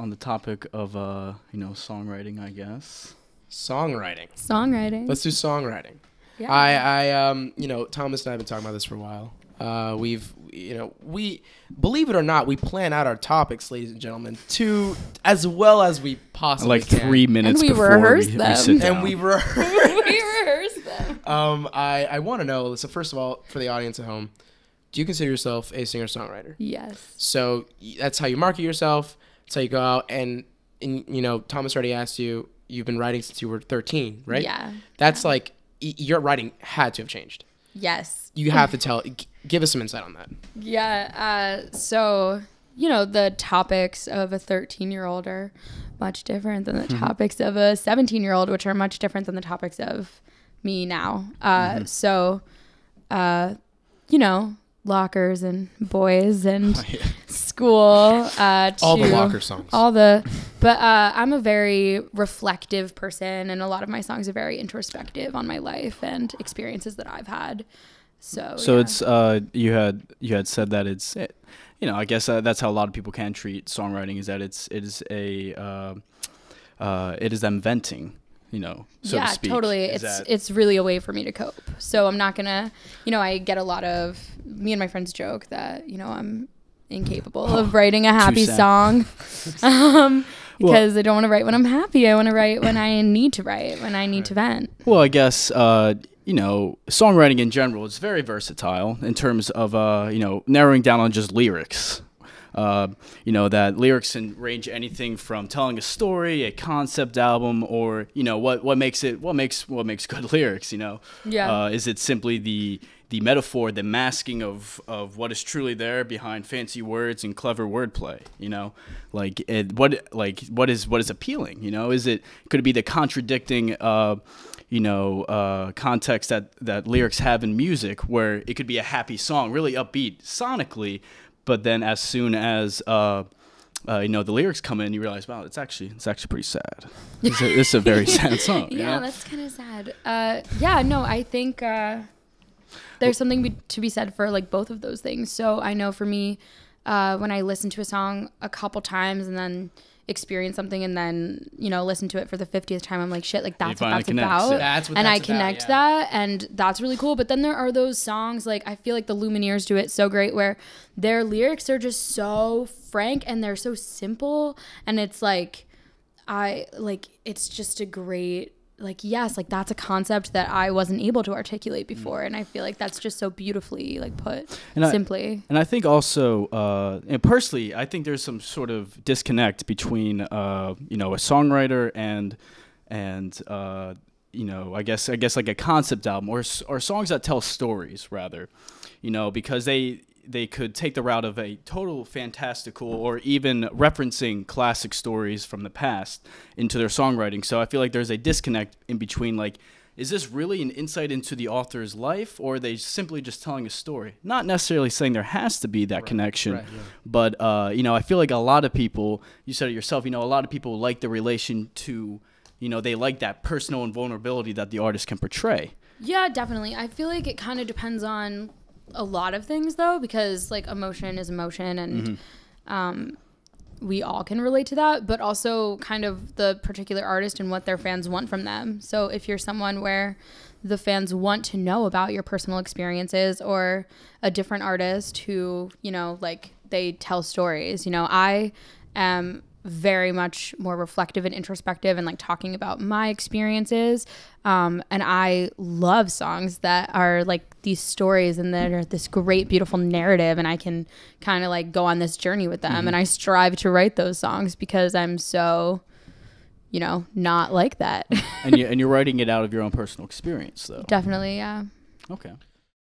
on the topic of songwriting, I guess. Songwriting. Let's do songwriting. Yeah. I Thomas and I have been talking about this for a while. We believe it or not, we plan out our topics, ladies and gentlemen, as well as we possibly like can. 3 minutes And we before rehearse we them. sit down. And we We rehearse them. I want to know, so first of all, for the audience at home, do you consider yourself a singer-songwriter? Yes. So that's how you market yourself. That's how you go out. And Thomas already asked you, you've been writing since you were 13, right? Yeah. That's like, your writing had to have changed. Yes. You have to give us some insight on that. Yeah. So, the topics of a 13-year-old are much different than the topics of a 17-year-old, which are much different than the topics of me now. So, lockers and boys and school. All the locker songs. But I'm a very reflective person, and a lot of my songs are very introspective on my life and experiences that I've had. So yeah. It's you had said that it's I guess that's how a lot of people can treat songwriting, is that it is them venting, so to speak. Totally. It's really a way for me to cope. So I'm not gonna, I get a lot of, me and my friends joke that, I'm incapable of writing a happy song. Because I don't want to write when I'm happy. I want to write when I need to write, when I need to vent. Well, I guess, songwriting in general is very versatile in terms of, narrowing down on just lyrics. That lyrics can range anything from telling a story, a concept album, or what makes good lyrics. Yeah. Is it simply the metaphor, the masking of what is truly there behind fancy words and clever wordplay? What is appealing? Could it be the contradicting context that lyrics have in music, where it could be a happy song, really upbeat sonically, but then as soon as the lyrics come in, you realize, wow, it's actually pretty sad. This is a very sad song. Yeah, that's kind of sad. I think there's something to be said for like both of those things. So I know for me, when I listen to a song a couple times and then experience something and then listen to it for the 50th time, I'm like, shit, like that's what that's about. And I connect that, and that's really cool. But then there are those songs, like I feel like the Lumineers do it so great, where their lyrics are just so frank and they're so simple, and it's like it's just a great, yes, that's a concept that I wasn't able to articulate before, and I feel like that's just so beautifully put simply. And I think also, and personally, I think there's some sort of disconnect between a songwriter and I guess like a concept album or songs that tell stories rather, because they could take the route of a total fantastical or even referencing classic stories from the past into their songwriting. So I feel like there's a disconnect in between, is this really an insight into the author's life, or are they simply just telling a story? Not necessarily saying there has to be that connection, but I feel like a lot of people, you said it yourself, a lot of people like the relation to, they like that personal and vulnerability that the artist can portray. Yeah, definitely. I feel like it kind of depends on a lot of things though, because emotion is emotion, and we all can relate to that, but also kind of the particular artist and what their fans want from them. So if you're someone where the fans want to know about your personal experiences, or a different artist who they tell stories, I am very much more reflective and introspective and talking about my experiences, and I love songs that are these stories and that are this great beautiful narrative, and I can kind of go on this journey with them, and I strive to write those songs because I'm so not like that. and you're writing it out of your own personal experience though. Definitely. Yeah. Okay.